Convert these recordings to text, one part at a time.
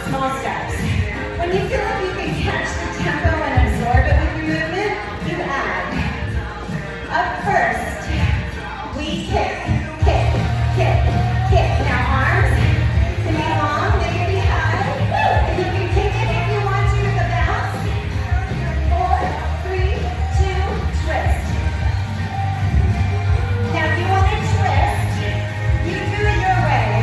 Small steps. When you feel like you can catch the tempo and absorb it with your movement, you add. Up first, we kick, kick, kick, kick. Now arms can be long, they can be high. And you can kick it if you want to with a bounce. 4, 3, 2, twist. Now if you want to twist, you do it your way.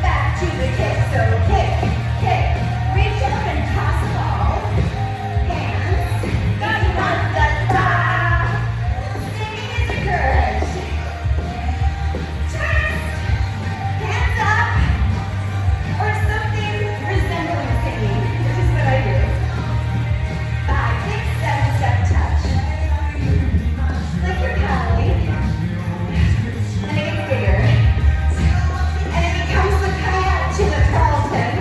Back to the kick. So kick, kick. Reach up and toss a ball. Hands. If you want the top. Singing is encouraged. Twist. Hands up. Or something resembling singing, which is what I do. 5, 6, 7-step touch. Like you're paddling. And it gets bigger. And it becomes the kayak to the Carlton.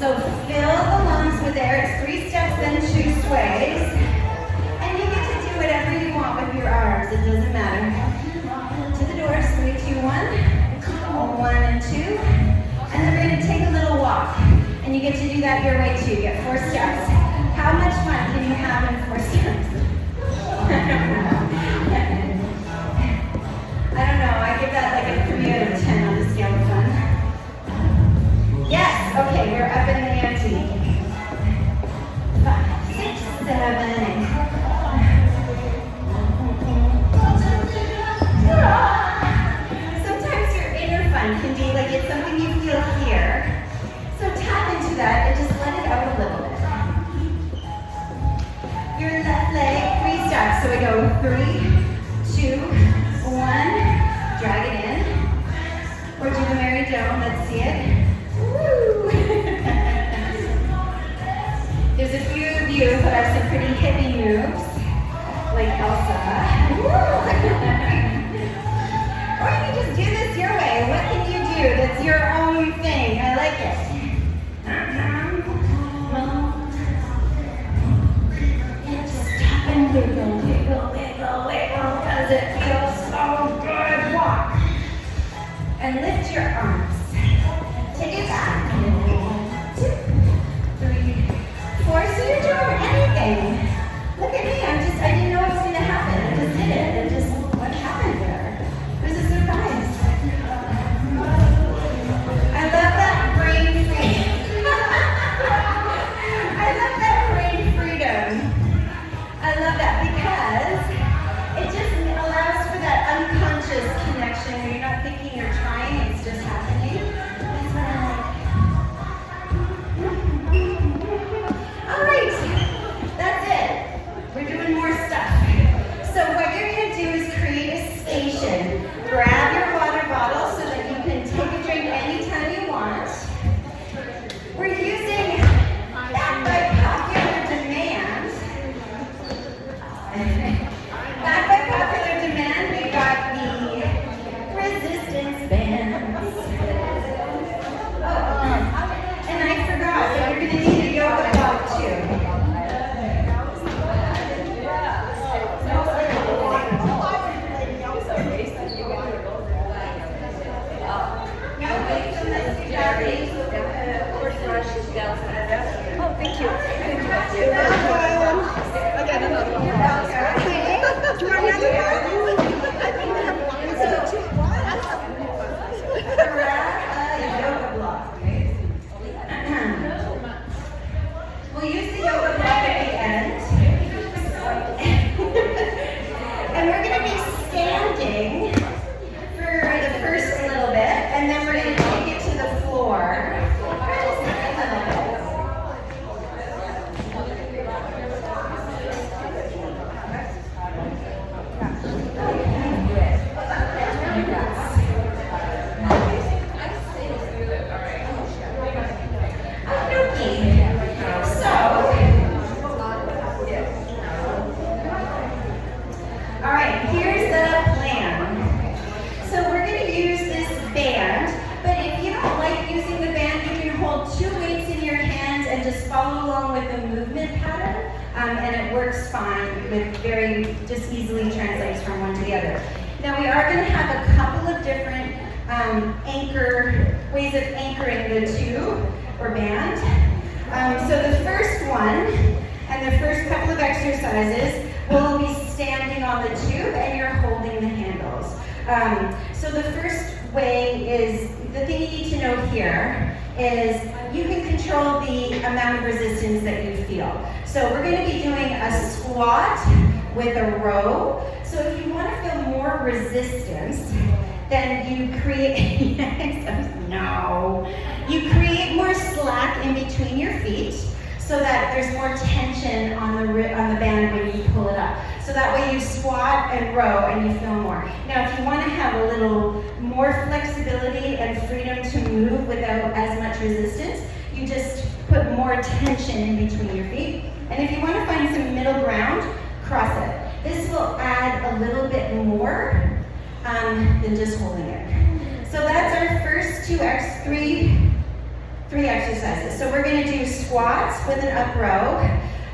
So fill the lungs with air. It's 3 steps, then 2 sways. And you get to do whatever you want with your arms. It doesn't matter. To the doors, 3, 2, 1. 1 and 2. And then we're going to take a little walk. And you get to do that your way too. You get 4 steps. How much fun can you have in 4 steps? I don't know. I give that like a 3 out of 10 on the scale of fun. Yes. Okay, you're up in the ante. 5, 6, 7, 8. Sometimes your inner fun can be like it's something you feel here. So tap into that and just let it out a little bit. Your left leg, 3 steps. So we go 3, 2, 1. Drag it in. Or do the Mary Joan. Let's see it. Woo! There's a few of you who have some pretty hippie moves, like Elsa. Or you can just do this your way. What can you do that's your own thing? I like it. Stop and wiggle, wiggle, wiggle, wiggle, because it feels so good. Walk. And lift your arms. Take it back. 2, 3, 4. So you're doing anything. Look at me. I didn't know it was going to happen. I just did it. And just what happened there? It was a surprise. I love that brain freedom. I love that brain freedom. I love that because it just allows for that unconscious connection where you're not thinking you're trying, it's just happening. That's what I like. All right, that's it. We're doing more stuff. So what you're going to do is create a station. Grab your water bottle so that you can take a drink anytime you want. We're using that by popular demand. Back by popular demand, we got the resistance bands. Oh, and I forgot that you're going to need a yoga block too. Oh, thank you. Again, another one. Okay. Do you want another one? I think I have one. So, Yoga block. We'll use the yoga block at the end. And we're going to be standing for the first little bit, and then we're going to take it to the floor. Follow along with the movement pattern, and it works fine with just easily translates from one to the other. Now we are going to have a couple of different ways of anchoring the tube or band. So the first one and the first couple of exercises will be standing on the tube and you're holding the handles. So the first way is, the thing you need to know here is you can control the amount of resistance that you feel. So we're going to be doing a squat with a row. So if you want to feel more resistance, then you create, you create more slack in between your feet so that there's more tension on the band when you pull it up. So that way you squat and row and you feel more. Now if you want to have a little more flexibility and freedom to move without as much resistance, you just put more tension in between your feet. And if you want to find some middle ground, cross it. This will add a little bit more than just holding it. So that's our first 3 3 exercises. So we're gonna do squats with an up row,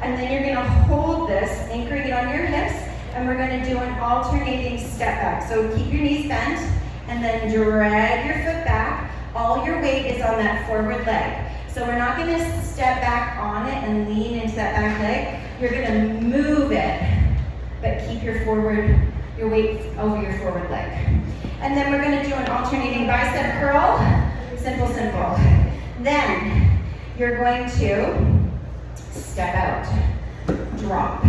and then you're gonna hold this, anchoring it on your hips, and we're gonna do an alternating step back. So keep your knees bent, and then drag your foot back. All your weight is on that forward leg. So we're not gonna step back on it and lean into that back leg. You're gonna move it, but keep your weight over your forward leg. And then we're gonna do an alternating bicep curl. Simple, simple. Then you're going to step out, drop,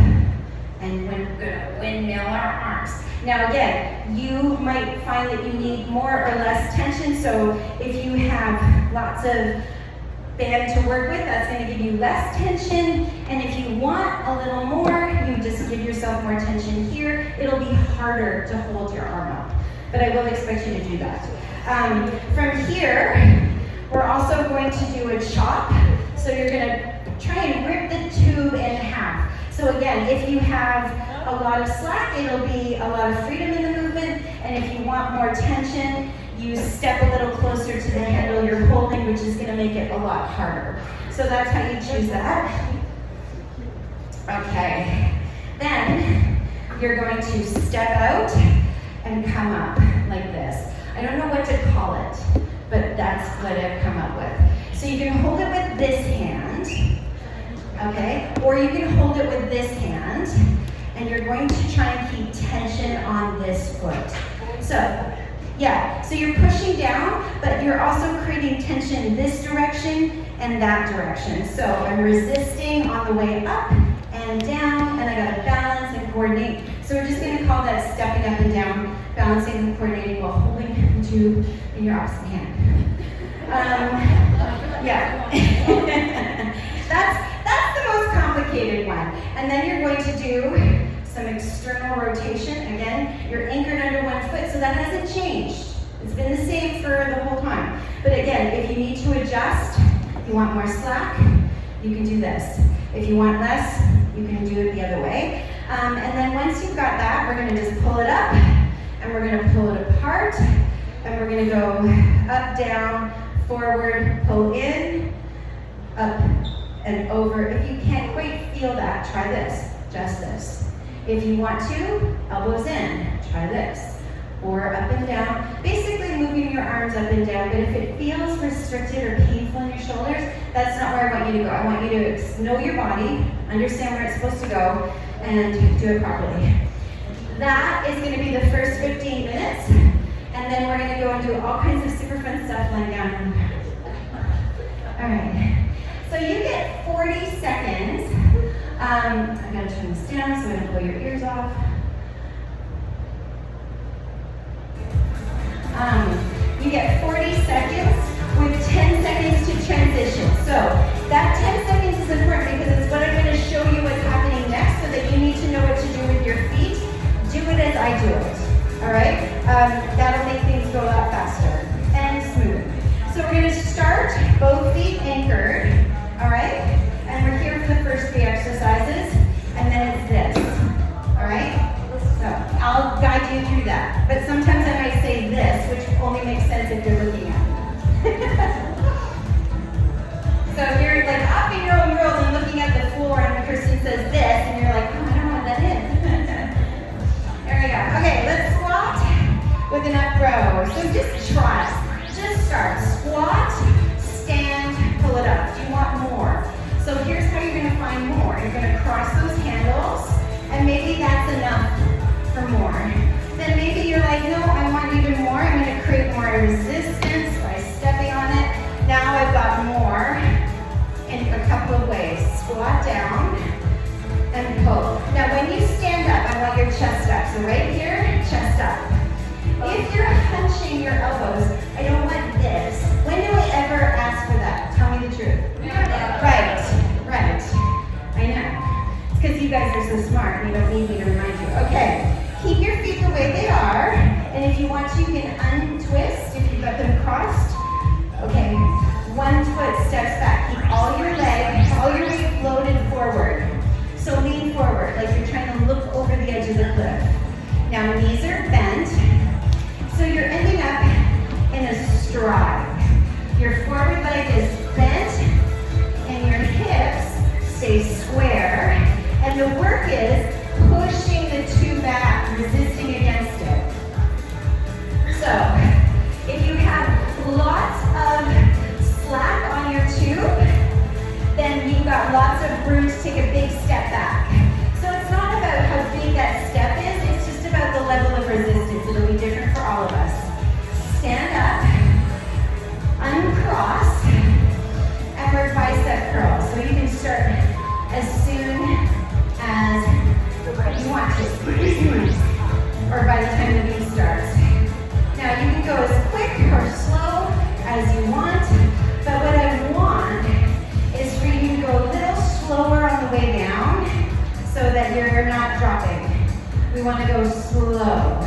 and we're gonna windmill our arms. Now again, you might find that you need more or less tension, so if you have lots of band to work with, that's going to give you less tension, and if you want a little more, you just give yourself more tension here. It'll be harder to hold your arm up, but I will expect you to do that. From here, we're also going to do a chop, so you're going to try and rip the tube in half. So again, if you have a lot of slack, it'll be a lot of freedom in the movement, and if you want more tension, you step a little closer to the handle you're holding, which is going to make it a lot harder. So that's how you choose that. Okay. Then you're going to step out and come up like this. I don't know what to call it, but that's what I've come up with. So you can hold it with this hand, okay? Or you can hold it with this hand, and you're going to try and keep tension on this foot. So you're pushing down, but you're also creating tension in this direction and that direction. So I'm resisting on the way up and down, and I gotta balance and coordinate. So we're just gonna call that stepping up and down, balancing and coordinating while holding the tube in your opposite hand. That's the most complicated one. And then you're going to do some external rotation. Again, you're anchored under one foot, so that hasn't changed. It's been the same for the whole time. But again, if you need to adjust, if you want more slack, you can do this. If you want less, you can do it the other way. And then once you've got that, we're gonna just pull it up, and we're gonna pull it apart, and we're gonna go up, down, forward, pull in, up, and over. If you can't quite feel that, try this, just this. If you want to, elbows in, try this. Or up and down, basically moving your arms up and down, but if it feels restricted or painful in your shoulders, that's not where I want you to go. I want you to know your body, understand where it's supposed to go, and do it properly. That is going to be the first 15 minutes, and then we're going to go and do all kinds of super fun stuff lying down. All right, so you get 40 seconds. I'm going to turn this down so I don't blow your ears off. You get 40 seconds with 10 seconds to transition. So that 10 seconds is important because it's what I'm going to show you what's happening next so that you need to know what to do with your feet. Do it as I do it, all right? That'll make things go a lot faster and smooth. So we're going to start both feet anchored, all right? And we're here for the first 3 exercises, and then it's this, all right? So I'll guide you through that. But sometimes I might say this, which only makes sense if you're looking at it. So if you're like off in your own world and looking at the floor and the person says this, and you're like, oh, I don't know what that is. There we go. Okay, let's squat with an up row. So just try. Just start. Squat, stand, pull it up. Do you want more? So here's how you're going to find more. You're going to cross those handles, and maybe that's enough for more. Then maybe you're like, no, I want even more. I'm going to create more resistance by stepping on it. Now I've got more in a couple of ways. Squat down and pull. Now when you stand up, I want your chest up. So right here, chest up. If you're hunching your elbows, I don't want this. When do I ever ask for that? Tell me the truth. Right. I know. It's because you guys are so smart and you don't need me to remind you. Okay, keep your feet the way they are. And if you want to, you can untwist if you've got for you to take a big step back. So it's not about how big that step is, it's just about the level of resistance. It'll be different for all of us. Stand up, uncross, and we're bicep curls. So you can start as soon as you want to, or by the time the beat starts. Now you can go as quick or slow as you want, but what I want is for you to go a little slower on the way down so that you're not dropping. We want to go slow,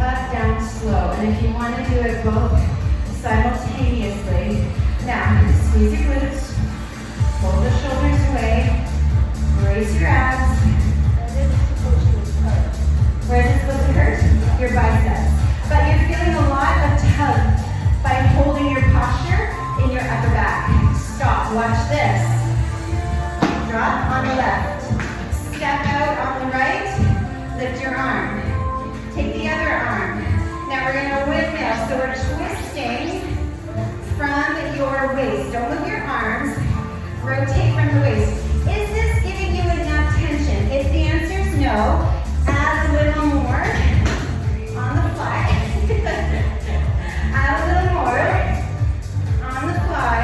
up, down, slow. And if you want to do it both simultaneously, now squeeze your glutes, pull the shoulders away, brace your abs. Where is it supposed to hurt? Your biceps. But you're feeling a lot of tug by holding your posture in your upper back. Stop, watch this. Drop on the left. Step out on the right, lift your arm. Take the other arm. Now we're going to windmill, so we're twisting from your waist. Don't move your arms, rotate from the waist. Is this giving you enough tension? If the answer is no, add a little more on the fly. Add a little more on the fly.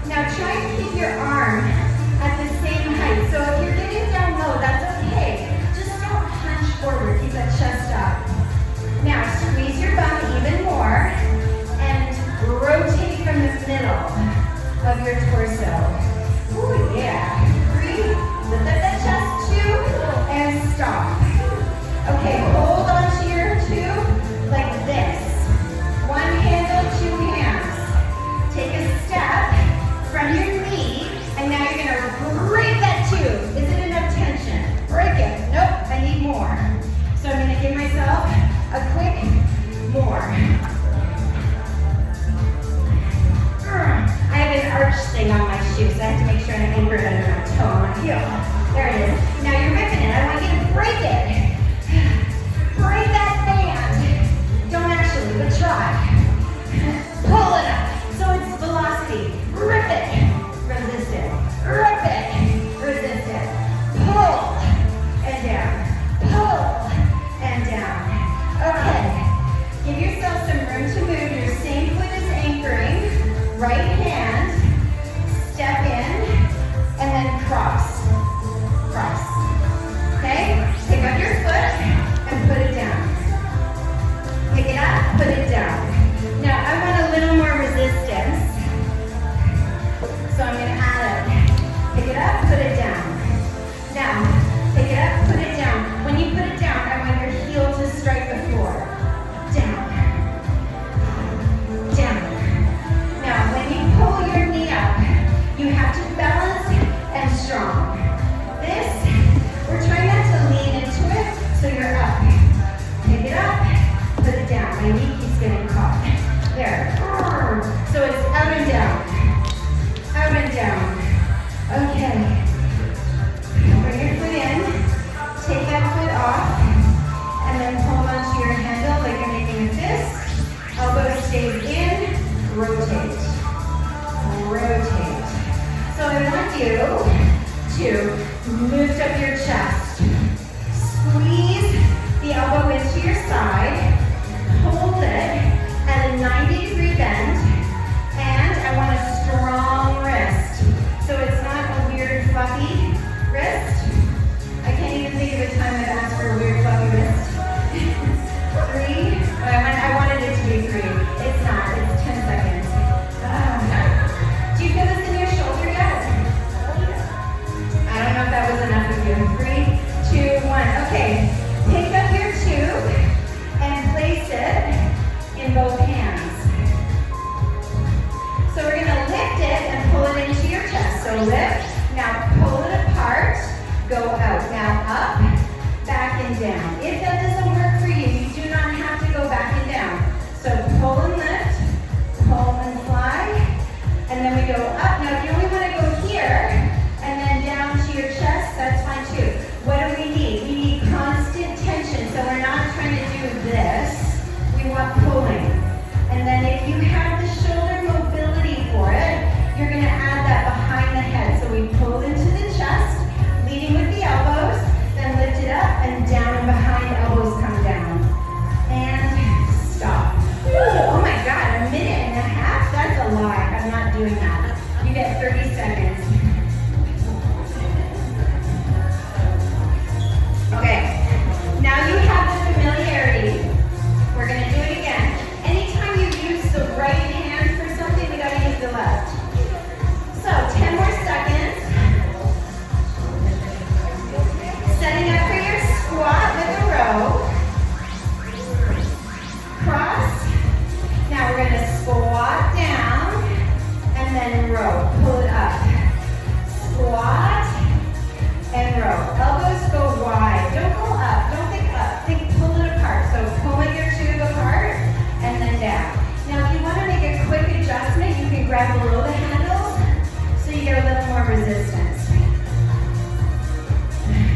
Now try and keep your arm at the same height. So if you're getting down low, that's okay. Just don't hunch forward. Keep that chest up. Now squeeze your bum even more and rotate from the middle of your torso. Ooh, yeah. Breathe. Lift up that chest, 2, and stop. Okay, hold on to your 2 like this. 1 handle, 2 hands. Take a step from your knee, and now you're going to break that 2. Is it enough tension? Break it. Nope, I need more. So I'm going to give myself a quick more. I have an arch thing on my shoe, so I have to make sure I anchor it under my toe on my heel. There it is. Now you're ripping it. I want you to break it. Break that band. Don't actually, but try. Pull it up. So it's velocity. Rip it. Resist it. Rip it. Resist it. Pull and down. Pull and down. Okay. Give yourself some room to move. Your same foot is anchoring. Right hand. Step in and then cross. Cross. Okay? Pick up your foot and put it down. Pick it up, put it down. Now I want a little more resistance. So I'm going to add it. Pick it up, put it down. Now, pick it up, put it down. When you put it down, I want your heel to strike the floor. Down. Down. Now, when you pull your knee up, you have to balance and strong. This, we're trying not to lean into it, so you're up. Pick it up, put it down. My knee keeps getting caught. There. So it's out and down. Out and down. Okay. Bring your foot in. Take that foot off. And then hold onto your handle like you're making a fist. Elbow stays in. Rotate. Rotate. So I want you to lift up your chest. Squeeze the elbow into your side. Hold it at a 90-degree bend. And I want a strong wrist. So it's not a weird fluffy wrist. I can't even think of a time I've asked for a weird fluffy wrist. 3. I wanted it to be 3. It's not. It's 10 seconds. Do you feel this in your shoulder yet? I don't know if that was enough of you. 3, 2, 1. Okay. Pick up your tube and place it in both hands. So we're going to lift it and pull it into your chest. So lift. Now pull it apart. Go out. Now up, back and down. If that doesn't work for you, you do not have to go back and down. So pull and lift, pull and fly, and then we go up. Now if you only want to go here and then down to your chest, that's fine too. What do we need? We need constant tension. So we're not trying to do this. We want pulling. And then if you have the shoulder mobility for it, you're going to add that behind the head. So we pull into doing that. You get 30 seconds. Okay, now you have the familiarity. We're gonna do it again. Anytime you use the right hand for something, we gotta use the left. So 10 more seconds. Setting up for your squat with a row. Cross. Now we're gonna squat down and then row. Pull it up. Squat and row. Elbows go wide. Don't go up. Don't think up. Think pull it apart. So pulling your tube apart and then down. Now if you want to make a quick adjustment, you can grab below the handles so you get a little more resistance.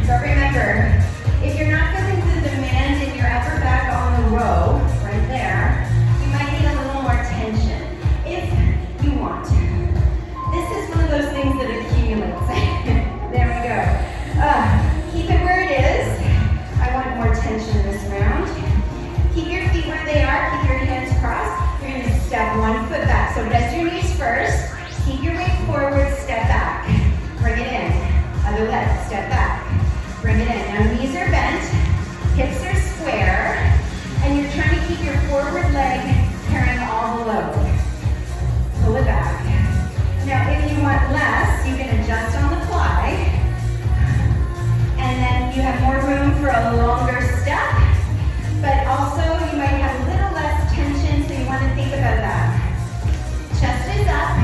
But remember, if you're not feeling the demand in your upper back on the row, right there, you might need a little more tension if you want. This is one of those things that accumulates. There we go. Keep it where it is. I want more tension this round. Keep your feet where they are. Keep your hands crossed. You're going to step one foot back. So bend your knees first. Keep your weight forward. Step back. Bring it in. Other leg. Step back. Bring it in. Now knees are bent. Hips are square. And you're trying to keep your forward leg carrying all the load. Pull it back. Now if you want less, you can adjust on the fly. And then you have more room for a longer step, but also you might have a little less tension, so you want to think about that. Chest is up,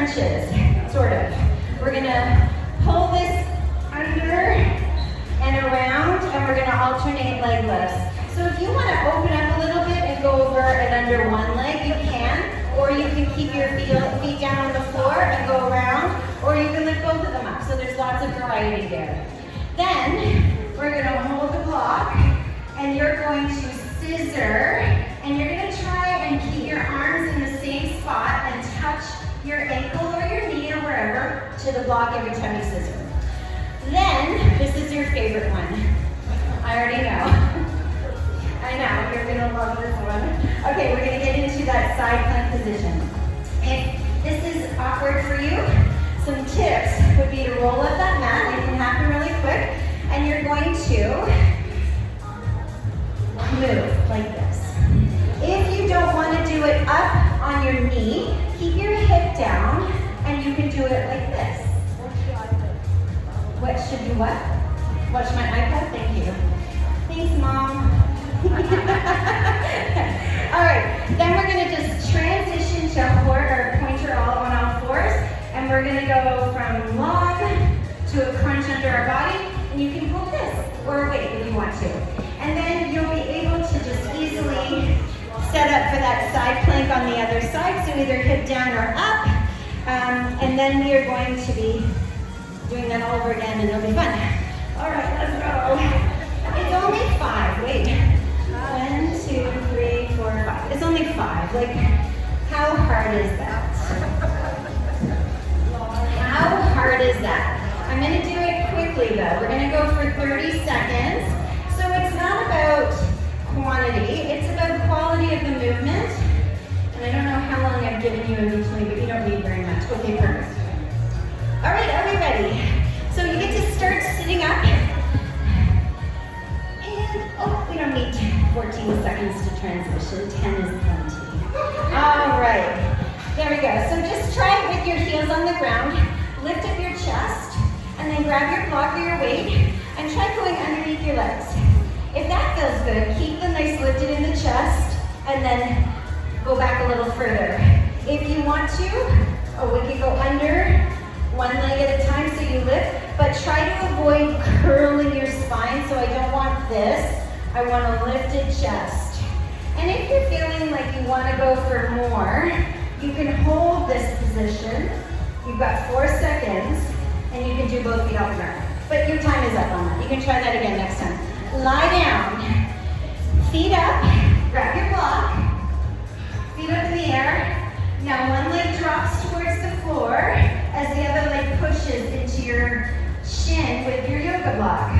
crunches, sort of. We're gonna pull this under and around, and we're gonna alternate leg lifts. So if you wanna open up a little bit and go over and under one leg, you can, or you can keep your feet down on the floor and go around, or you can lift both of them up. So there's lots of variety there. Then, we're gonna hold the block, and you're going to scissor, and you're gonna try and keep your arms in the same spot and touch your ankle or your knee or wherever to the block every time you scissor. Then, this is your favorite one. I already know. I know, you're gonna love this one. Okay, we're gonna get into that side plank position. If this is awkward for you, some tips would be to roll up that mat. It can happen really quick. And you're going to move like this. If you don't want to do it up on your knee, keep your hip down, and you can do it like this. What should you what? Watch my iPad? Thank you. Thanks, Mom. All right, then we're going to just transition to pointer all on all fours, and we're going to go from long to a crunch under our body, and you can hold this or wait if you want to. And then you'll be able to just easily set up for that side plank on the other side, so either hip down or up, and then we are going to be doing that all over again, and it'll be fun. All right, let's go. It's only 5, wait. 1, 2, 3, 4, 5. It's only 5, like, how hard is that? How hard is that? I'm gonna do it quickly though. We're gonna go for 30 seconds. So it's not about quantity, it's about quality of the movement. And I don't know how long I've given you in between, but you don't need very much. Okay, perfect. All right, are we ready? So you get to start sitting up. And, oh, we don't need 14 seconds to transition. 10 is plenty. All right, there we go. So just try it with your heels on the ground. Lift up your chest, and then grab your block or your weight, and try going underneath your legs. If that feels good, keep the legs lifted in the chest, and then go back a little further. If you want to, we could go under one leg at a time so you lift, but try to avoid curling your spine, so I don't want this. I want a lifted chest. And if you're feeling like you want to go for more, you can hold this position. You've got 4 seconds, and you can do both feet off the ground. But your time is up on that. You can try that again next time. Lie down. Feet up. Grab your block. Feet up in the air. Now one leg drops towards the floor as the other leg pushes into your shin with your yoga block.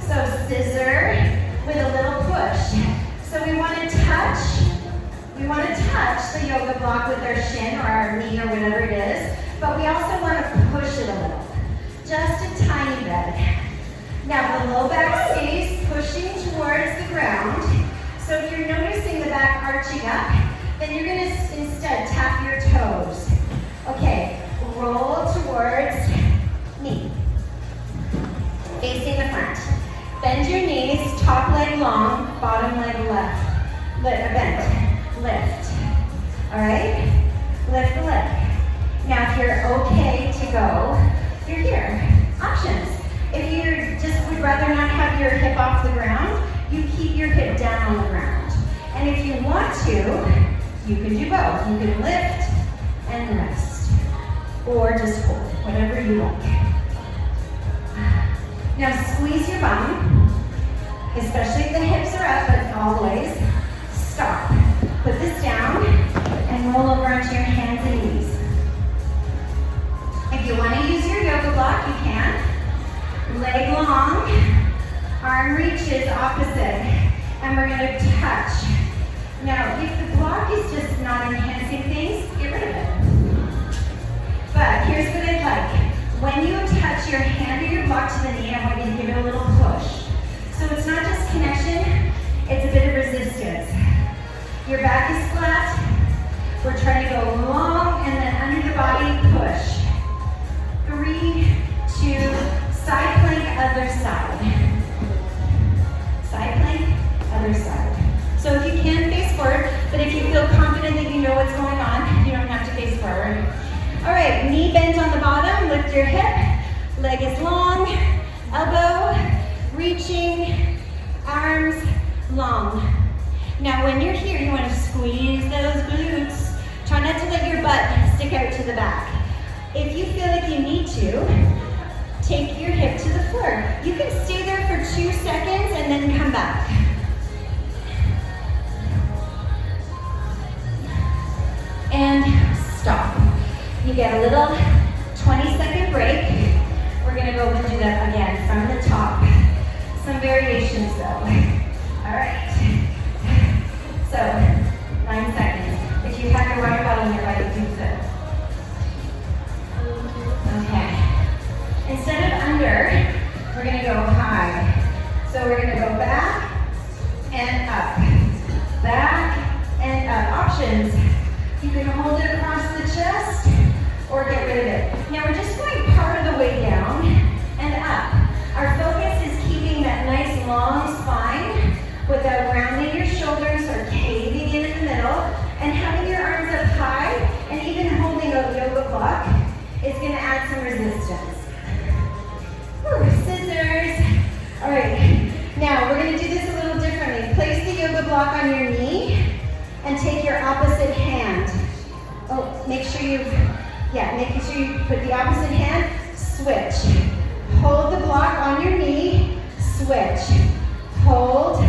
So scissor with a little push. So we want to touch the yoga block with our shin or our knee or whatever it is, but we also want to push it a little, just a tiny bit. Now the low back stays pushing towards the ground. So if you're noticing the back arching up, then you're going to instead tap your toes. Okay, roll towards knee, facing the front. Bend your knees, top leg long, bottom leg left. Bend, lift. All right, lift the leg. Now if you're okay to go, you're here. Options. If you just would rather not have your hip off the ground, you keep your hip down on the ground. And if you want to, you can do both. You can lift and rest, or just hold, whatever you like. Now squeeze your bum, especially if the hips are up, but always stop. Put this down and roll over onto your hands and knees. If you want to use your yoga block, you can. Leg long, arm reaches opposite, and we're going to touch. Now, if the block is just not enhancing things, get rid of it. But here's what I'd like. When you touch your hand or your block to the knee, I want you to give it a little push. So it's not just connection, it's a bit of resistance. Your back is flat. We're trying to go long and then under the body, push. 3, 2, side plank, other side. Side plank, other side. So if you can, face forward, but if you feel confident that you know what's going on, you don't have to face forward. All right. right, knee bent on the bottom, lift your hip, leg is long, elbow, reaching, arms long. Now when you're here, you want to squeeze those glutes. Try not to let your butt stick out to the back. If you feel like you need to, take your hip to the floor. You can stay there for 2 seconds and then come back. And stop. You get a little 20-second break. We're gonna go and do that again from the top. Some variations though. All right. So, 9 seconds. If you have your water bottle nearby, you can sit. Okay. Instead of under, we're gonna go high. So we're gonna go back and up. Back and up. Options. You can hold it across the chest or get rid of it. Now we're just going part of the way down and up. Our focus is keeping that nice long spine without rounding your shoulders or caving in the middle, and having your arms up high and even holding a yoga block is going to add some resistance. Whew, scissors. All right, now we're going to do this a little differently. Place the yoga block on your knee and take your opposite hand. Oh, making sure you put the opposite hand, switch. Hold the block on your knee, switch. Hold,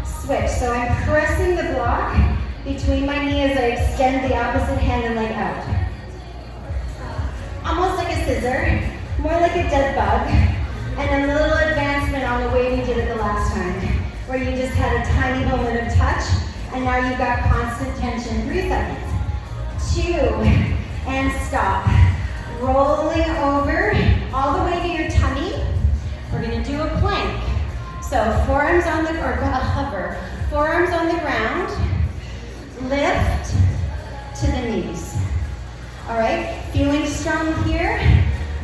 switch. So I'm pressing the block between my knee as I extend the opposite hand and leg out. Almost like a scissor, more like a dead bug, and a little advancement on the way we did it the last time, where you just had a tiny moment of touch, and now you've got constant tension. 3 seconds. 2, and stop. Rolling over all the way to your tummy. We're gonna do a plank. So forearms on the, or a hover. Forearms on the ground. Lift to the knees. All right, feeling strong here.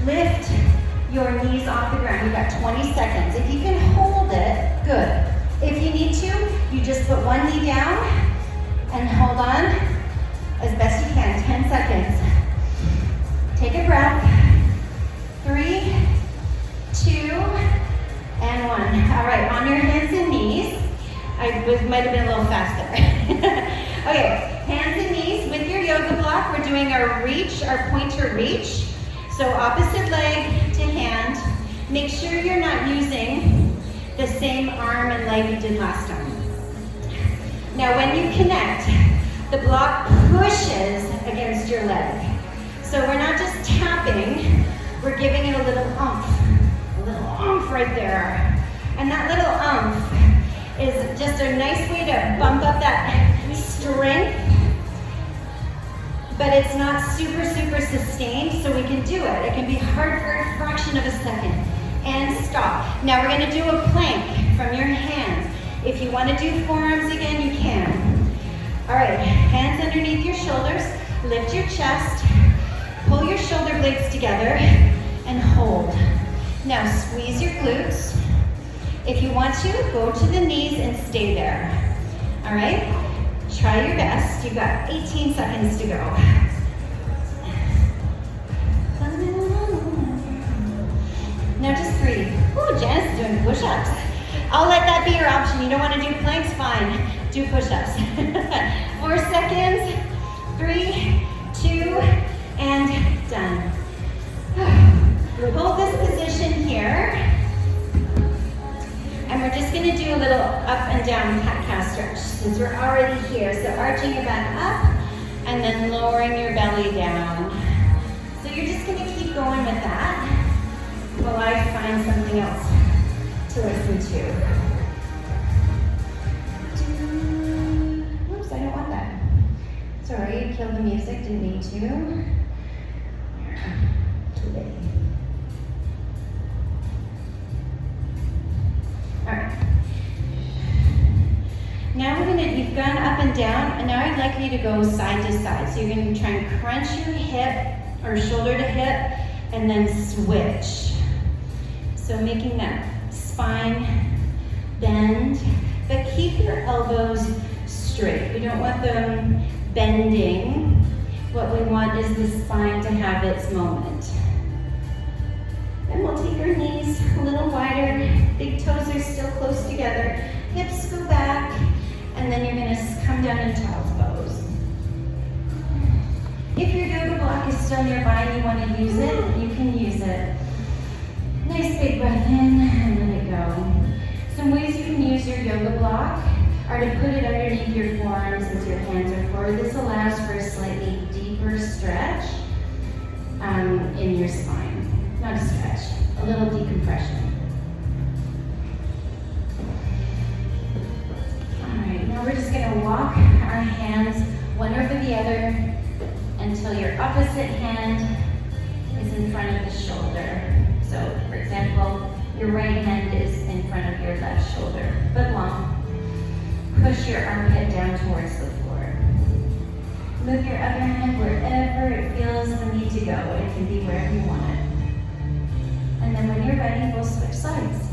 Lift your knees off the ground. You've got 20 seconds. If you can hold it, good. If you need to, you just put one knee down and hold on as best you can. 10 seconds. Take a breath. 3, 2, and 1. All right, on your hands and knees. Might have been a little fast there. Okay, hands and knees with your yoga block. We're doing our reach, our pointer reach. So opposite leg to hand. Make sure you're not using the same arm and leg you did last time. Now when you connect, the block pushes against your leg. So we're not just tapping, we're giving it a little oomph right there. And that little oomph is just a nice way to bump up that strength, but it's not super sustained, so we can do it. It can be hard for a fraction of a second. And stop. Now we're gonna do a plank from your hands. If you wanna do forearms again, you can. All right, hands underneath your shoulders, lift your chest, pull your shoulder blades together, and hold. Now squeeze your glutes. If you want to, go to the knees and stay there. All right? Try your best. You've got 18 seconds to go. Now just breathe. Ooh, Janice is doing push-ups. I'll let that be your option. You don't want to do planks? Fine. Do push-ups. 4 seconds. 3, 2, and done. Hold this position here. And we're just gonna do a little up and down cat-cow stretch since we're already here. So arching your back up and then lowering your belly down. So you're just gonna keep going with that while I find something else to listen to. Oops, I don't want that. Sorry, you killed the music, didn't need to. Too late. All right. Now you've gone up and down, and now I'd like you to go side to side. So you're gonna try and crunch your hip, or shoulder to hip, and then switch. So making that spine bend, but keep your elbows straight. We don't want them bending. What we want is the spine to have its moment. Then we'll take our knees a little wider, big toes are still close together, hips go back, and then you're gonna come down in child's pose. If your yoga block is still nearby and you want to use it, you can use it. Nice big breath in and let it go. Some ways you can use your yoga block are to put it underneath your forearms as your hands are forward. This allows for a slightly deeper stretch in your spine. Not a stretch, a little decompression. All right, now we're just gonna walk our hands one over the other until your opposite hand is in front of the shoulder. So, for example, your right hand is in front of your left shoulder, but long. Push your armpit down towards the floor. Move your other hand wherever it feels the need to go. It can be wherever you want it. And then when you're ready, we'll switch sides.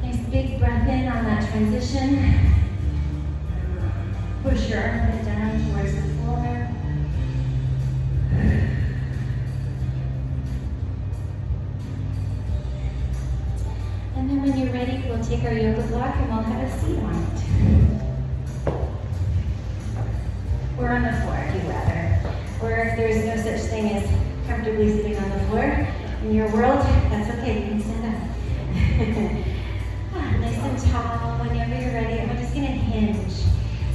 Nice big breath in on that transition. Push your armpit down towards the floor. And then when you're ready, we'll take our yoga block and we'll have a seat on it. Or on the floor, if you'd rather. Or if there's no such thing as comfortably sitting on the floor in your world, that's okay, you can stand up. Nice and tall, whenever you're ready, and we're just gonna hinge.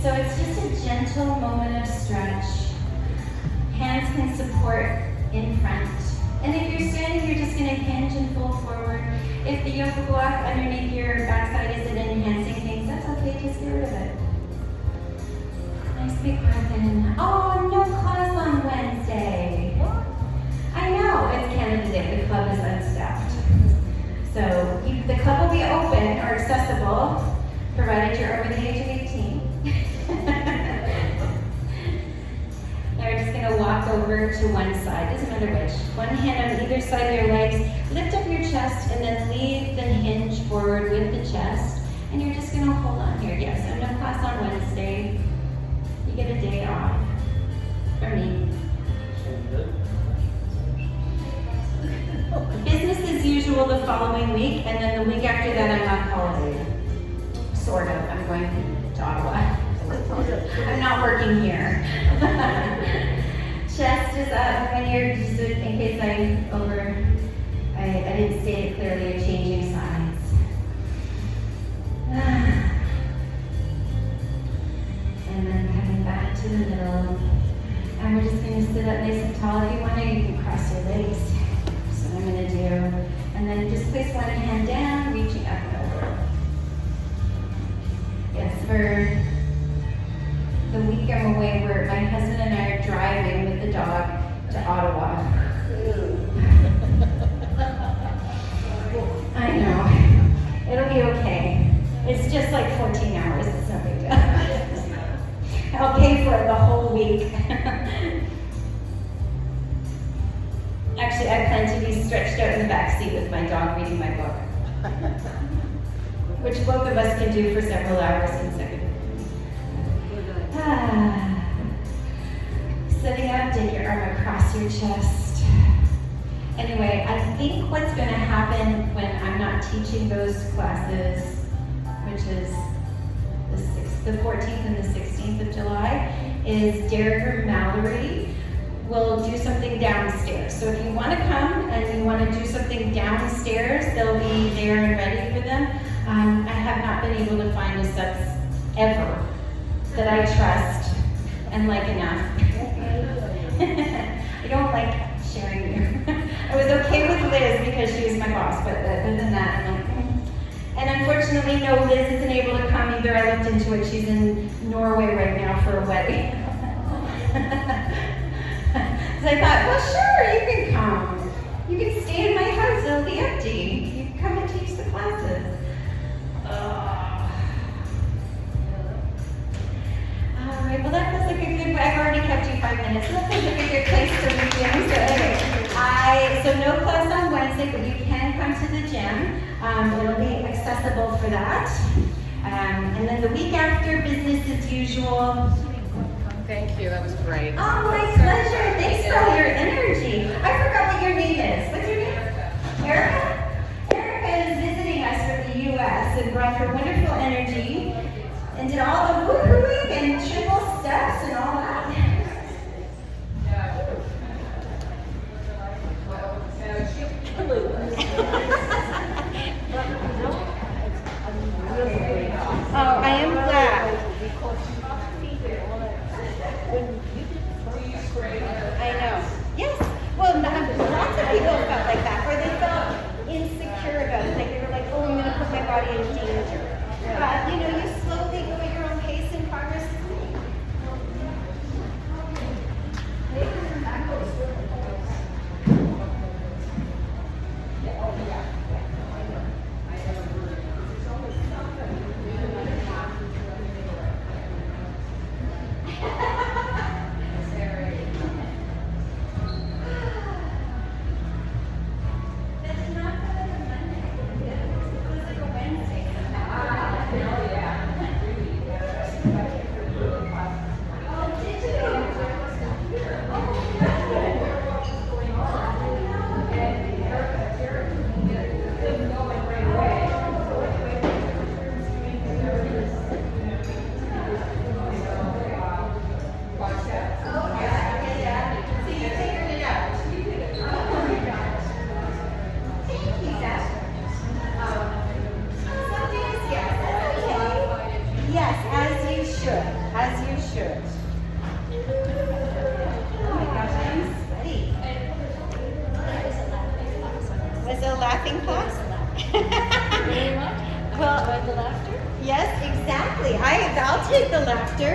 So it's just a gentle moment of stretch. Hands can support in front. And if you're standing, you're just gonna hinge and fold forward. If the yoga block underneath your backside isn't enhancing things, that's okay, just get rid of it. Nice big breath in. Oh, no class on Wednesday. I know, it's Canada Day, the club is unstaffed. So the club will be open or accessible, provided you're over the age of 18. Now we're just gonna walk over to one side, doesn't matter which. One hand on either side of your legs, lift up your chest, and then lead the hinge forward with the chest. And you're just gonna hold on here. Yes, so no class on Wednesday. You get a day off. For me. Business as usual the following week, and then the week after that I'm on holiday. Sort of. I'm going to Ottawa. I'm not working here. Chest is up when you're, just in case I didn't state it clearly, you're changing sides. And then coming back to the middle. And we're just going to sit up nice and tall. If you want to, you can cross your legs. That's what I'm going to do. And then just place one hand down, reaching up and over. Yes, for the week I'm away, where my husband and I are driving with the dog to Ottawa. I know. It'll be okay. It's just like 14 hours. It's no big deal. I'll pay for it the whole week. Actually, I plan to be stretched out in the back seat with my dog reading my book, which both of us can do for several hours consecutively. Sitting up, take your arm across your chest. Anyway, I think what's going to happen when I'm not teaching those classes, which is the 14th and the 16th of July, is Derek or Mallory will do something downstairs. So if you want to come and you want to do something downstairs, they'll be there and ready for them. I have not been able to find a subs ever that I trust and like enough. I don't like sharing you. I was okay with Liz because she was my boss, but other than that, I'm like, And unfortunately, no, Liz isn't able to come either. I looked into it. She's in Norway right now for a wedding. So I thought, well, sure, you can come. You can stay in my house. It'll be empty. You can come and teach the classes. All right, well, that feels like a good, I've already kept you 5 minutes, so that feels like a good place to begin. So anyway, so no class on Wednesday, but you can come to the gym. It'll be accessible for that. And then the week after, business as usual. Good. Thank you. That was great. Oh, my pleasure. Thanks for all your energy. I forgot what your name is. What's your name? Erica? Erica is visiting us from the U.S. and brought her wonderful energy and did all the woo-hooing and triple steps and all that. Oh, I am glad. I know. Yes. Well, lots of people felt like that, or they felt insecure about it. Like they were like, oh, I'm going to put my body in danger. But, you know, you slowly go at your own pace and progress is made. That's not like a Monday. It was like a Wednesday. Oh, did Yes, as you should. As you should. Oh my gosh, I'm sweaty. Was it a laughing class? Well, the laughter? Yes, exactly. I'll take the laughter.